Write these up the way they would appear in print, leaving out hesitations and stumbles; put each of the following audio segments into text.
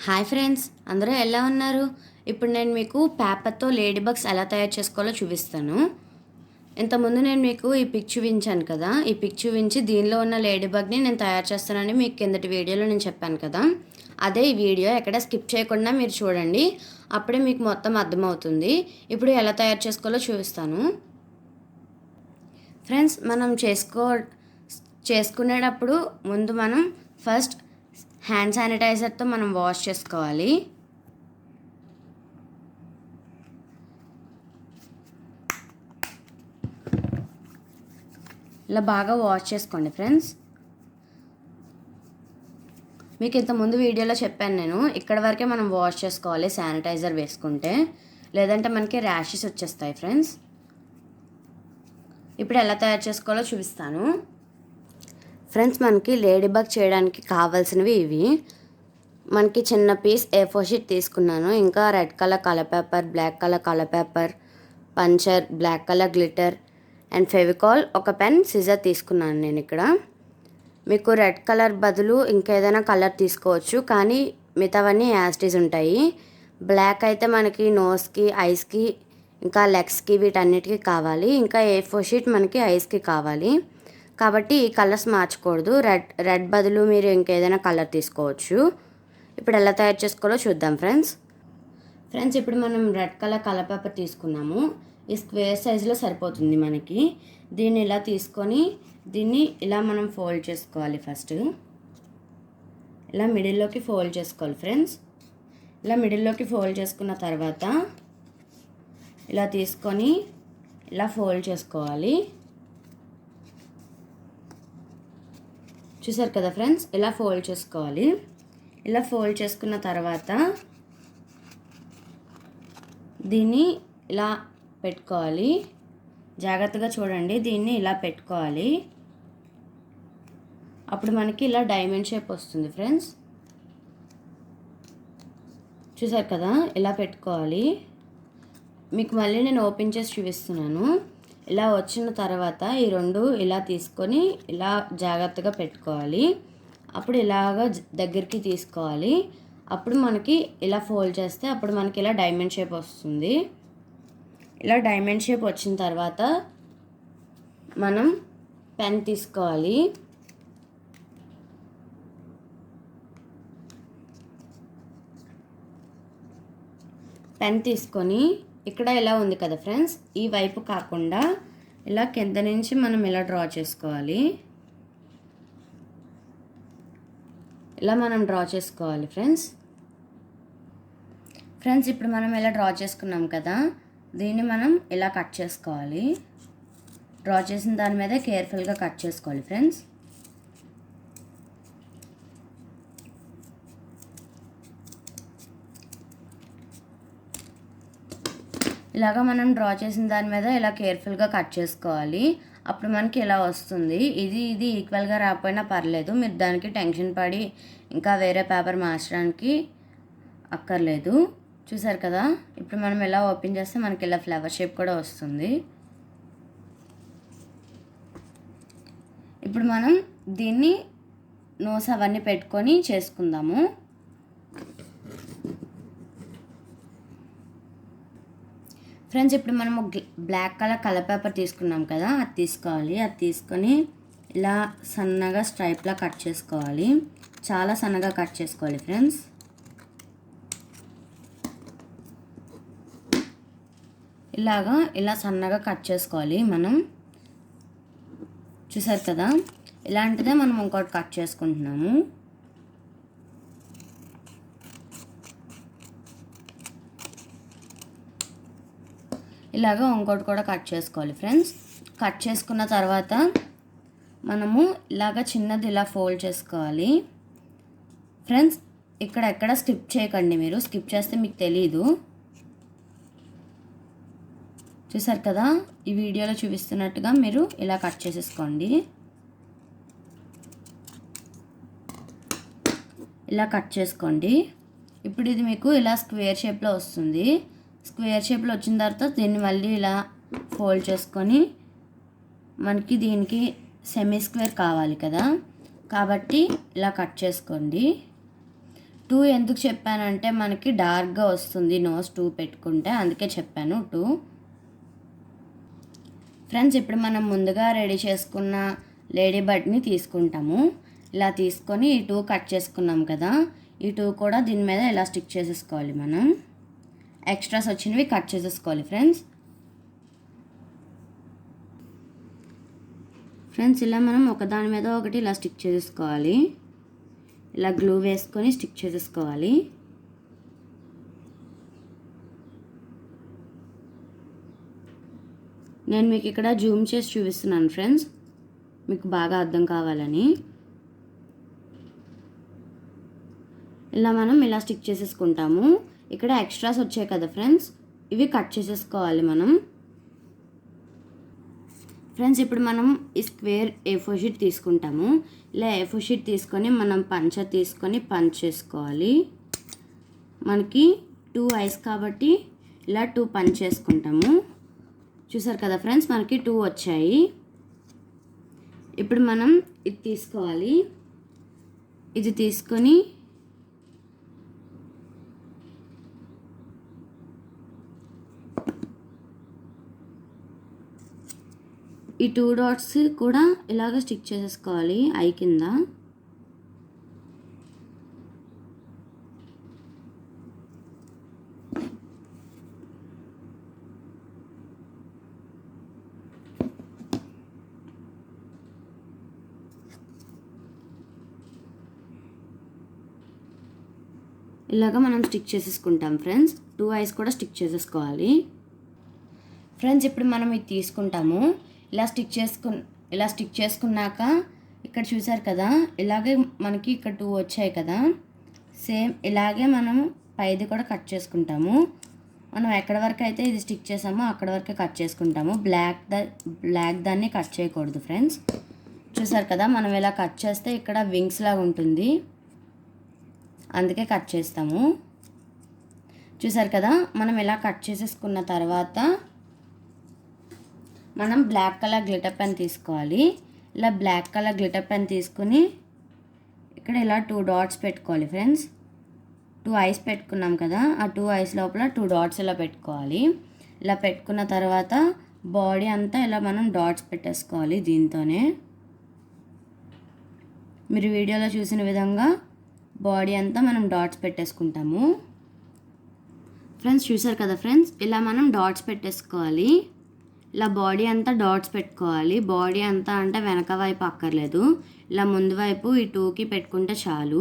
Hi friends, అందరూ ఎలా ఉన్నారు? ఇప్పుడు నేను మీకు పేపర్తో లేడీ బగ్స్ ఎలా తయారు చేసుకోవాలో చూపిస్తాను. ఇంతకుముందు నేను మీకు ఈ పిక్ చూపించాను కదా, ఈ పిక్ చూపించి దీనిలో ఉన్న లేడీ బగ్ని నేను తయారు చేస్తానని మీకు కిందటి వీడియోలో నేను చెప్పాను కదా. అదే ఈ వీడియో ఎక్కడ స్కిప్ చేయకుండా మీరు చూడండి, అప్పుడే మీకు మొత్తం అర్థమవుతుంది. ఇప్పుడు ఎలా తయారు చేసుకోవాలో చూపిస్తాను. ఫ్రెండ్స్, మనం చేసుకునేటప్పుడు ముందు మనం ఫస్ట్ హ్యాండ్ శానిటైజర్తో మనం వాష్ చేసుకోవాలి. ఇలా బాగా వాష్ చేసుకోండి ఫ్రెండ్స్. మీకు ఇంతకుముందు వీడియోలో చెప్పాను నేను, ఇక్కడ వరకే మనం వాష్ చేసుకోవాలి శానిటైజర్ వేసుకుంటే, లేదంటే మనకి ర్యాషెస్ వచ్చేస్తాయి ఫ్రెండ్స్. ఇప్పుడు ఎలా తయారు చేసుకోవాలో చూపిస్తాను. ఫ్రెండ్స్, మనకి లేడీ బగ్ చేయడానికి కావాల్సినవి ఇవి. మనకి చిన్న పీస్ A4 షీట్ తీసుకున్నాను, ఇంకా red colour paper, black colour paper, puncher, black colour glitter and Fevicol, ఒక పెన్, సిజర్ తీసుకున్నాను నేను ఇక్కడ. మీకు రెడ్ కలర్ బదులు ఇంకేదైనా కలర్ తీసుకోవచ్చు, కానీ మిగతావన్నీ యాస్టీస్ ఉంటాయి. బ్లాక్ అయితే మనకి నోస్కి, ఐస్కి, ఇంకా లెగ్స్కి, వీటన్నిటికీ కావాలి. ఇంకా A4 షీట్ మనకి ఐస్కి కావాలి, కాబట్టి ఈ కలర్స్ మార్చకూడదు. రెడ్ బదులు మీరు ఇంకేదైనా కలర్ తీసుకోవచ్చు. ఇప్పుడు ఎలా తయారు చేసుకోవాలో చూద్దాం ఫ్రెండ్స్. ఇప్పుడు మనం రెడ్ కలర్ పేపర్ తీసుకున్నాము. ఈ స్క్వేర్ సైజులో సరిపోతుంది మనకి. దీన్ని ఇలా తీసుకొని దీన్ని ఇలా మనం ఫోల్డ్ చేసుకోవాలి. ఫస్ట్ ఇలా మిడిల్లోకి ఫోల్డ్ చేసుకోవాలి ఫ్రెండ్స్. ఇలా మిడిల్లోకి ఫోల్డ్ చేసుకున్న తర్వాత ఇలా తీసుకొని ఇలా ఫోల్డ్ చేసుకోవాలి. చూసారు కదా ఫ్రెండ్స్, ఇలా ఫోల్డ్ చేసుకోవాలి. ఇలా ఫోల్డ్ చేసుకున్న తర్వాత దీన్ని ఇలా పెట్టుకోవాలి. జాగ్రత్తగా చూడండి, దీన్ని ఇలా పెట్టుకోవాలి. అప్పుడు మనకి ఇలా డైమండ్ షేప్ వస్తుంది ఫ్రెండ్స్. చూసారు కదా, ఇలా పెట్టుకోవాలి. మీకు మళ్ళీ నేను ఓపెన్ చేసి చూపిస్తున్నాను. ఇలా వచ్చిన తర్వాత ఈ రెండు ఇలా తీసుకొని ఇలా జాగ్రత్తగా పెట్టుకోవాలి. అప్పుడు ఇలాగ దగ్గరికి తీసుకోవాలి. అప్పుడు మనకి ఇలా ఫోల్డ్ చేస్తే అప్పుడు మనకి ఇలా డైమండ్ షేప్ వస్తుంది. ఇలా డైమండ్ షేప్ వచ్చిన తర్వాత మనం పెన్ తీసుకోవాలి. పెన్ తీసుకొని ఇక్కడ ఇలా ఉంది కదా ఫ్రెండ్స్, ఈ వైపు కాకుండా ఇలా కింద నుంచి మనం ఇలా డ్రా చేసుకోవాలి. ఇలా మనం డ్రా చేసుకోవాలి ఫ్రెండ్స్. ఇప్పుడు మనం ఇలా డ్రా చేసుకున్నాం కదా, దీన్ని మనం ఇలా కట్ చేసుకోవాలి. డ్రా చేసిన దాని మీద కేర్ఫుల్గా కట్ చేసుకోవాలి ఫ్రెండ్స్. ఇలాగా మనం డ్రా చేసిన దాని మీద ఇలా కేర్ఫుల్గా కట్ చేసుకోవాలి. అప్పుడు మనకి ఇలా వస్తుంది. ఇది ఈక్వల్గా రాకపోయినా పర్లేదు, మీరు దానికి టెన్షన్ పడి ఇంకా వేరే పేపర్ మార్చడానికి అక్కర్లేదు. చూసారు కదా, ఇప్పుడు మనం ఇలా ఓపెన్ చేస్తే మనకి ఇలా ఫ్లవర్ షేప్ కూడా వస్తుంది. ఇప్పుడు మనం దీన్ని నోస్ అవన్నీ పెట్టుకొని చేసుకుందాము. ఫ్రెండ్స్, ఇప్పుడు మనము బ్లాక్ కలర్ పేపర్ తీసుకున్నాం కదా, అది తీసుకోవాలి. అది తీసుకొని ఇలా సన్నగా స్ట్రైప్లా కట్ చేసుకోవాలి. చాలా సన్నగా కట్ చేసుకోవాలి ఫ్రెండ్స్. ఇలా సన్నగా కట్ చేసుకోవాలి మనం. చూసారు కదా, ఇలాంటిదే మనం ఇంకోటి కట్ చేసుకుంటున్నాము. ఇలాగా ఇంకోటి కూడా కట్ చేసుకోవాలి ఫ్రెండ్స్. కట్ చేసుకున్న తర్వాత మనము ఇలాగ చిన్నది ఇలా ఫోల్డ్ చేసుకోవాలి ఫ్రెండ్స్. ఎక్కడ స్కిప్ చేయకండి, మీరు స్కిప్ చేస్తే మీకు తెలీదు. చూసారు కదా, ఈ వీడియోలో చూపిస్తున్నట్టుగా మీరు ఇలా కట్ చేసేసుకోండి. ఇలా కట్ చేసుకోండి. ఇప్పుడు ఇది మీకు ఇలా స్క్వేర్ షేప్లో వస్తుంది. స్క్వేర్ షేప్లో వచ్చిన తర్వాత దీన్ని మళ్ళీ ఇలా ఫోల్డ్ చేసుకొని మనకి దీనికి సెమీ స్క్వేర్ కావాలి కదా, కాబట్టి ఇలా కట్ చేసుకోండి. 2 ఎందుకు చెప్పానంటే మనకి డార్క్గా వస్తుంది నోస్ 2 పెట్టుకుంటే, అందుకే చెప్పాను 2. ఫ్రెండ్స్ ఇప్పుడు మనం ముందుగా రెడీ చేసుకున్న లేడీ బర్డ్ని తీసుకుంటాము. ఇలా తీసుకొని ఈ 2 కట్ చేసుకున్నాం కదా, ఈ 2 కూడా దీని మీద ఇలా స్టిక్ చేసేసుకోవాలి. మనం ఎక్స్ట్రాస్ వచ్చినవి కట్ చేసేసుకోవాలి ఫ్రెండ్స్ ఇలా మనం ఒకదాని మీద ఒకటి ఇలా స్టిక్ చేసేసుకోవాలి. ఇలా గ్లూ వేసుకొని స్టిక్ చేసేసుకోవాలి. నేను మీకు ఇక్కడ జూమ్ చేసి చూపిస్తున్నాను ఫ్రెండ్స్, మీకు బాగా అర్థం కావాలని. ఇలా మనం ఇలా స్టిక్ చేసేసుకుంటాము. ఇక్కడ ఎక్స్ట్రాస్ వచ్చాయి కదా ఫ్రెండ్స్, ఇవి కట్ చేసేసుకోవాలి మనం. ఫ్రెండ్స్ ఇప్పుడు మనం ఈ స్క్వేర్ A4 షీట్ తీసుకుంటాము. ఇలా A4 షీట్ తీసుకొని మనం పంచ తీసుకొని పంచ్ చేసుకోవాలి. మనకి 2 ఐస్ కాబట్టి ఇలా 2 పంచ్ చేసుకుంటాము. చూసారు కదా ఫ్రెండ్స్, మనకి 2 వచ్చాయి. ఇప్పుడు మనం ఇది తీసుకోవాలి. ఇది తీసుకొని ఈ 2 డాట్స్ కూడా ఇలాగ స్టిక్ చేసేసుకోవాలి ఐ కింద. ఇలాగ మనం స్టిక్ చేసేసుకుంటాం ఫ్రెండ్స్. 2 ఐస్ కూడా స్టిక్ చేసేసుకోవాలి. ఫ్రెండ్స్ ఇప్పుడు మనం ఇది తీసుకుంటాము. ఇలా స్టిక్ చేసుకున్నాక ఇక్కడ చూసారు కదా, ఇలాగే మనకి ఇక్కడ 2 వచ్చాయి కదా, సేమ్ ఇలాగే మనం పైది కూడా కట్ చేసుకుంటాము. మనం ఎక్కడ వరకు అయితే ఇది స్టిక్ చేసామో అక్కడ వరకే కట్ చేసుకుంటాము. బ్లాక్ దాన్ని కట్ చేయకూడదు ఫ్రెండ్స్. చూసారు కదా, మనం ఇలా కట్ చేస్తే ఇక్కడ వింగ్స్ లాగా ఉంటుంది, అందుకే కట్ చేస్తాము. చూసారు కదా, మనం ఇలా కట్ చేసేసుకున్న తర్వాత మనం బ్లాక్ కలర్ గ్లిటర్ పెన్ తీసుకోవాలి. ఇలా బ్లాక్ కలర్ గ్లిటర్ పెన్ తీసుకుని ఇక్కడ ఇలా 2 డాట్స్ పెట్టుకోవాలి ఫ్రెండ్స్. 2 ఐస్ పెట్టుకున్నాం కదా, ఆ 2 ఐస్ లోపల 2 డాట్స్ ఇలా పెట్టుకోవాలి. ఇలా పెట్టుకున్న తర్వాత బాడీ అంతా ఇలా మనం డాట్స్ పెట్టేసుకోవాలి. దీంతోనే మీరు వీడియోలో చూసిన విధంగా బాడీ అంతా మనం డాట్స్ పెట్టేసుకుంటాము. ఫ్రెండ్స్ చూసారు కదా ఫ్రెండ్స్, ఇలా మనం డాట్స్ పెట్టేసుకోవాలి. ఇలా బాడీ అంతా డాట్స్ పెట్టుకోవాలి. బాడీ అంతా అంటే వెనక వైపు అక్కర్లేదు, ఇలా ముందు వైపు ఈ 2కి పెట్టుకుంటే చాలు.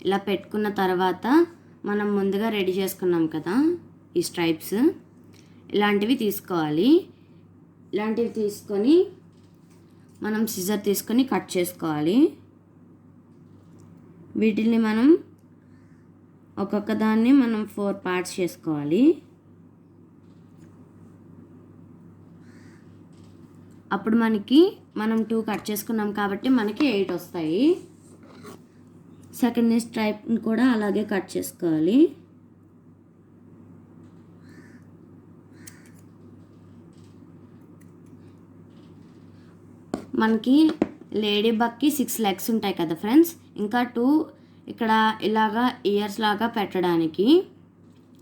ఇలా పెట్టుకున్న తర్వాత మనం ముందుగా రెడీ చేసుకున్నాం కదా ఈ స్ట్రైప్స్, ఇలాంటివి తీసుకోవాలి. ఇలాంటివి తీసుకొని మనం సిజర్ తీసుకొని కట్ చేసుకోవాలి. వీటిని మనం ఒక్కొక్క దాన్ని మనం 4 పార్ట్స్ చేసుకోవాలి. అప్పుడు మనం 2 కట్ చేసుకున్నాం కాబట్టి మనకి 8 వస్తాయి. సెకండ్ స్ట్రైప్ని కూడా అలాగే కట్ చేసుకోవాలి. మనకి లేడీ బగ్కి 6 లెగ్స్ ఉంటాయి కదా ఫ్రెండ్స్, ఇంకా 2 ఇక్కడ ఇలాగా ఇయర్స్ లాగా పెట్టడానికి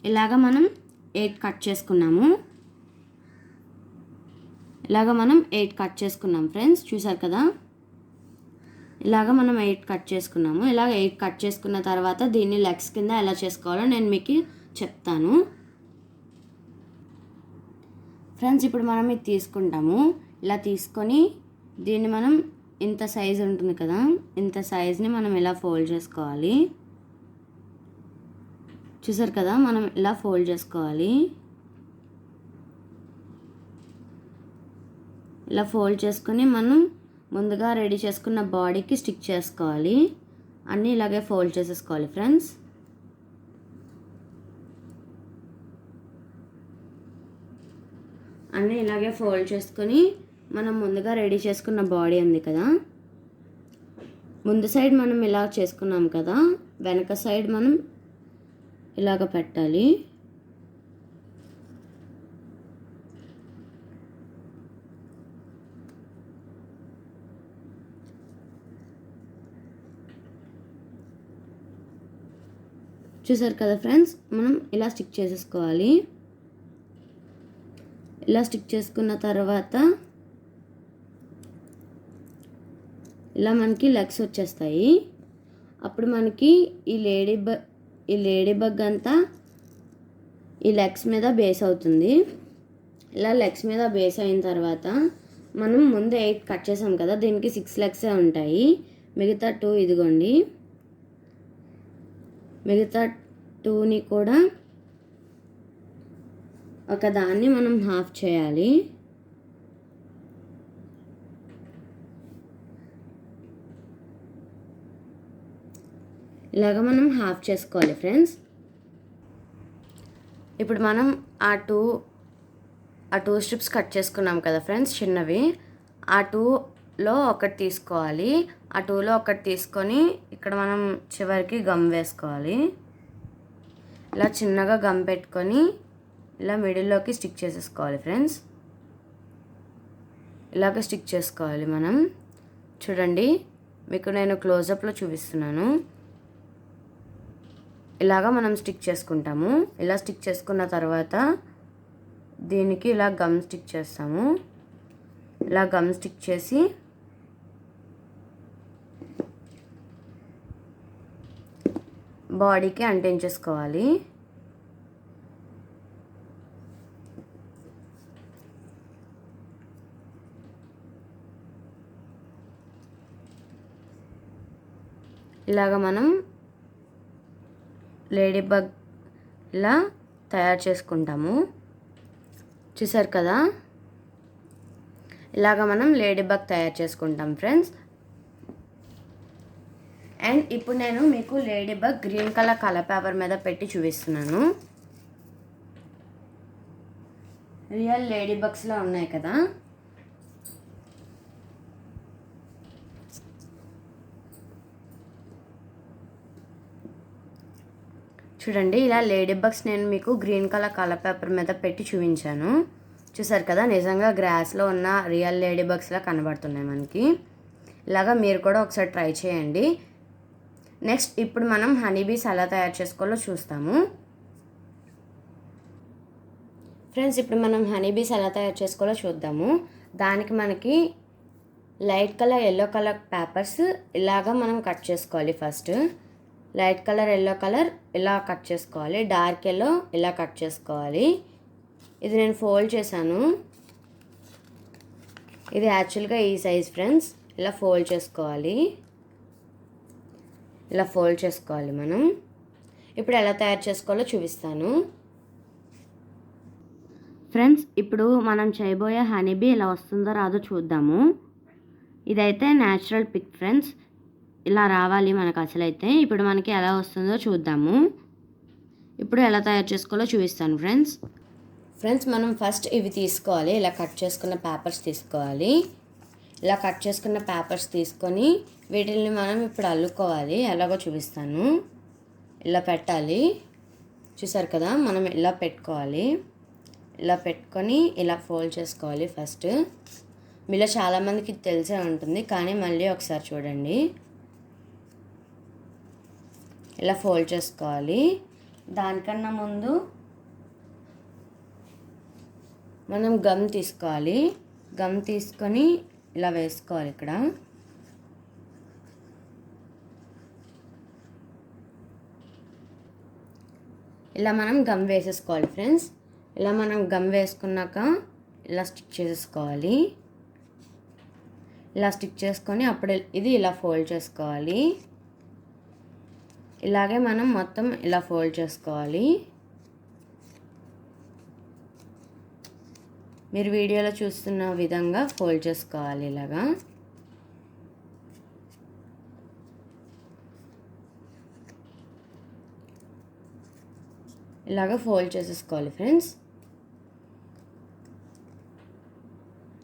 ఇలాగా మనం 8 కట్ చేసుకున్నాము. ఇలాగ మనం 8 కట్ చేసుకున్నాం ఫ్రెండ్స్. చూసారు కదా, ఇలాగ మనం 8 కట్ చేసుకున్నాము. ఇలాగ 8 కట్ చేసుకున్న తర్వాత దీన్ని లెగ్స్ కింద ఎలా చేసుకోవాలో నేను మీకు చెప్తాను ఫ్రెండ్స్. ఇప్పుడు మనం ఇది తీసుకుంటాము. ఇలా తీసుకొని దీన్ని మనం ఇంత సైజ్ ఉంటుంది కదా, ఇంత సైజ్ని మనం ఇలా ఫోల్డ్ చేసుకోవాలి. చూసారు కదా, మనం ఇలా ఫోల్డ్ చేసుకోవాలి. ఇలా ఫోల్డ్ చేసుకొని మనం ముందుగా రెడీ చేసుకున్న బాడీకి స్టిక్ చేసుకోవాలి. అన్నీ ఇలాగే ఫోల్డ్ చేసేసుకోవాలి ఫ్రెండ్స్. అన్నీ ఇలాగే ఫోల్డ్ చేసుకొని మనం ముందుగా రెడీ చేసుకున్న బాడీ ఉంది కదా, ముందు సైడ్ మనం ఇలా చేసుకున్నాం కదా, వెనక సైడ్ మనం ఇలాగ పెట్టాలి. చూసారు కదా ఫ్రెండ్స్, మనం ఇలా స్టిక్ చేసేసుకోవాలి. ఇలా స్టిక్ చేసుకున్న తర్వాత ఇలా మనకి లెగ్స్ వచ్చేస్తాయి. అప్పుడు మనకి ఈ లేడీ బగ్ అంతా ఈ లెగ్స్ మీద బేస్ అవుతుంది. ఇలా లెగ్స్ మీద బేస్ అయిన తర్వాత మనం ముందు 8 కట్ చేసాం కదా, దీనికి 6 లెగ్సే ఉంటాయి. మిగతా 2 ఇదిగోండి. మిగతా 2ని కూడా ఒక దాన్ని మనం హాఫ్ చేయాలి. ఇలాగ మనం హాఫ్ చేసుకోవాలి ఫ్రెండ్స్. ఇప్పుడు మనం ఆ టూ స్ట్రిప్స్ కట్ చేసుకున్నాం కదా ఫ్రెండ్స్ చిన్నవి, ఆ 2లో ఒకటి తీసుకోవాలి. ఆ 2లో ఒకటి తీసుకొని ఇక్కడ మనం చివరికి గమ్ వేసుకోవాలి. ఇలా చిన్నగా గమ్ పెట్టుకొని ఇలా మిడిల్లోకి స్టిక్ చేసేసుకోవాలి ఫ్రెండ్స్. ఇలాగ స్టిక్ చేసుకోవాలి మనం. చూడండి, మీకు నేను క్లోజప్లో చూపిస్తున్నాను. ఇలాగ మనం స్టిక్ చేసుకుంటాము. ఇలా స్టిక్ చేసుకున్న తర్వాత దీనికి ఇలా గమ్ స్టిక్ చేస్తాము. ఇలా గమ్ స్టిక్ చేసి బాడీకి అంటించేసుకోవాలి. ఇలాగ మనం లేడీ బగ్ ఇలా తయారు చేసుకుంటాము. చూసారు కదా, ఇలాగ మనం లేడీ బగ్ తయారు చేసుకుంటాం ఫ్రెండ్స్. అండ్ ఇప్పుడు నేను మీకు lady bug green colour paper మీద పెట్టి చూపిస్తున్నాను. రియల్ లేడీ బగ్స్లో ఉన్నాయి కదా, చూడండి. ఇలా లేడీ బగ్స్ నేను మీకు గ్రీన్ కలర్ పేపర్ మీద పెట్టి చూపించాను. చూసారు కదా, నిజంగా గ్రాస్లో ఉన్న రియల్ లేడీ బగ్స్లా కనబడుతున్నాయి మనకి. ఇలాగా మీరు కూడా ఒకసారి ట్రై చేయండి. నెక్స్ట్ ఇప్పుడు మనం హనీబీస్ ఎలా తయారు చేసుకోవాలో చూస్తాము ఫ్రెండ్స్. ఇప్పుడు మనం హనీబీస్ ఎలా తయారు చేసుకోవాలో చూద్దాము. దానికి మనకి light colour yellow colour papers ఇలాగా మనం కట్ చేసుకోవాలి. First light colour yellow colour ఇలా కట్ చేసుకోవాలి. డార్క్ ఎల్లో ఇలా కట్ చేసుకోవాలి. ఇది నేను ఫోల్డ్ చేశాను. ఇది యాక్చువల్గా ఈ సైజ్ ఫ్రెండ్స్. ఇలా ఫోల్డ్ చేసుకోవాలి. ఇలా ఫోల్డ్ చేసుకోవాలి మనం. ఇప్పుడు ఎలా తయారు చేసుకోవాలో చూపిస్తాను ఫ్రెండ్స్. ఇప్పుడు మనం చేయబోయే హనీబీ ఎలా వస్తుందో రాదో చూద్దాము. ఇదైతే న్యాచురల్ పిక్ ఫ్రెండ్స్. ఇలా రావాలి మనకు అసలైతే. ఇప్పుడు మనకి ఎలా వస్తుందో చూద్దాము. ఇప్పుడు ఎలా తయారు చేసుకోవాలో చూపిస్తాను ఫ్రెండ్స్. మనం ఫస్ట్ ఇవి తీసుకోవాలి. ఇలా కట్ చేసుకున్న పేపర్స్ తీసుకోవాలి. ఇలా కట్ చేసుకున్న పేపర్స్ తీసుకొని వీటిని మనం ఇప్పుడు అల్లుకోవాలి. ఎలాగో చూపిస్తాను. ఇలా పెట్టాలి. చూసారు కదా, మనం ఇలా పెట్టుకోవాలి. ఇలా పెట్టుకొని ఇలా ఫోల్డ్ చేసుకోవాలి ఫస్ట్. మీలో చాలామందికి తెలిసే ఉంటుంది, కానీ మళ్ళీ ఒకసారి చూడండి. ఇలా ఫోల్డ్ చేసుకోవాలి. దానికన్నా ముందు మనం గమ్ తీసుకోవాలి. గమ్ తీసుకొని ఇలా వేసుకోవాలి. ఇక్కడ ఇలా మనం గమ్ వేసేసుకోవాలి ఫ్రెండ్స్. ఇలా మనం గమ్ వేసుకున్నాక ఇలా స్టిక్ చేసేసుకోవాలి. ఇలా స్టిక్ చేసుకొని అప్పుడు ఇది ఇలా ఫోల్డ్ చేసుకోవాలి. ఇలాగే మనం మొత్తం ఇలా ఫోల్డ్ చేసుకోవాలి. మీరు వీడియోలో చూస్తున్న విధంగా ఫోల్డ్ చేసుకోవాలి. ఇలాగా ఫోల్డ్ చేసేసుకోవాలి ఫ్రెండ్స్.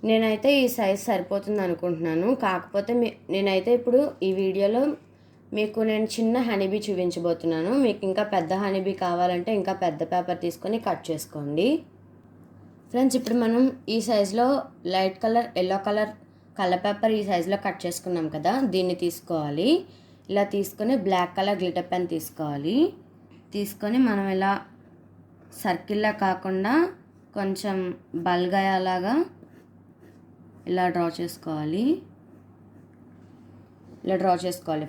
నేనైతే ఈ సైజ్ సరిపోతుంది అనుకుంటున్నాను. కాకపోతే నేనైతే ఇప్పుడు ఈ వీడియోలో మీకు నేను చిన్న హనీబీ చూపించబోతున్నాను. మీకు ఇంకా పెద్ద హనీబీ కావాలంటే ఇంకా పెద్ద పేపర్ తీసుకొని కట్ చేసుకోండి ఫ్రెండ్స్. ఇప్పుడు మనం ఈ సైజులో light colour yellow colour paper ఈ సైజులో కట్ చేసుకున్నాం కదా, దీన్ని తీసుకోవాలి. ఇలా తీసుకొని బ్లాక్ కలర్ గ్లిటర్ పెన్ తీసుకోవాలి. తీసుకొని మనం ఇలా సర్కిల్లా కాకుండా కొంచెం బల్గయ్యేలాగా ఇలా డ్రా చేసుకోవాలి.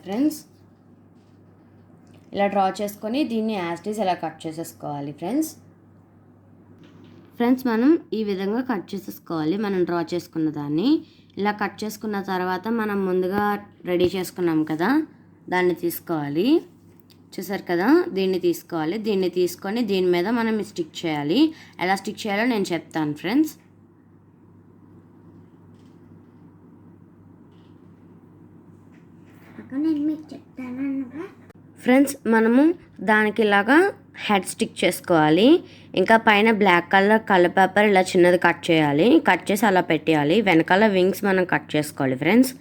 ఫ్రెండ్స్. ఇలా డ్రా చేసుకొని దీన్ని యాజ్ ఇట్ ఈజ్ ఇలా కట్ చేసేసుకోవాలి ఫ్రెండ్స్. మనం ఈ విధంగా కట్ చేసేసుకోవాలి. మనం డ్రా చేసుకున్న దాన్ని ఇలా కట్ చేసుకున్న తర్వాత మనం ముందుగా రెడీ చేసుకున్నాం కదా, దాన్ని తీసుకోవాలి. చూసారు కదా, దీన్ని తీసుకోవాలి. దీన్ని తీసుకొని దీని మీద మనం స్టిక్ చేయాలి. ఎలా స్టిక్ చేయాలో నేను చెప్తాను ఫ్రెండ్స్. ఫ్రెండ్స్, మనము దానికి ఇలాగా హెడ్ స్టిక్ చేసుకోవాలి. ఇంకా పైన బ్లాక్ కలర్ పేపర్ ఇలా చిన్నది కట్ చేయాలి. కట్ చేసి అలా పెట్టేయాలి. వెనకాల వింగ్స్ మనం కట్ చేసుకోవాలి ఫ్రెండ్స్.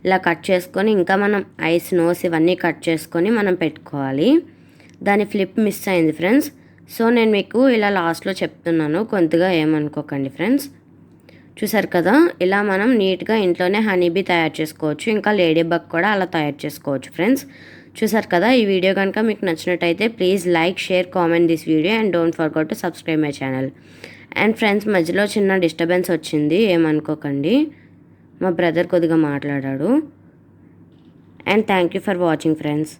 ఇలా కట్ చేసుకొని ఇంకా మనం ఐస్, నోస్ ఇవన్నీ కట్ చేసుకొని మనం పెట్టుకోవాలి. దాని ఫ్లిప్ మిస్ అయింది ఫ్రెండ్స్. సో నేను మీకు ఇలా లాస్ట్లో చెప్తున్నాను, కొద్దిగా ఏమనుకోకండి ఫ్రెండ్స్. చూసారు కదా, ఇలా మనం నీట్గా ఇంట్లోనే హనీబీ తయారు చేసుకోవచ్చు. ఇంకా లేడీ బగ్ కూడా అలా తయారు చేసుకోవచ్చు ఫ్రెండ్స్. చూసారు కదా, ఈ వీడియో కనుక మీకు నచ్చినట్టయితే please like, share, comment this video and don't forget to subscribe my channel. And friends, మధ్యలో చిన్న డిస్టర్బెన్స్ వచ్చింది, ఏమనుకోకండి. మా బ్రదర్ కొద్దిగా మాట్లాడాడు. And thank you for watching friends.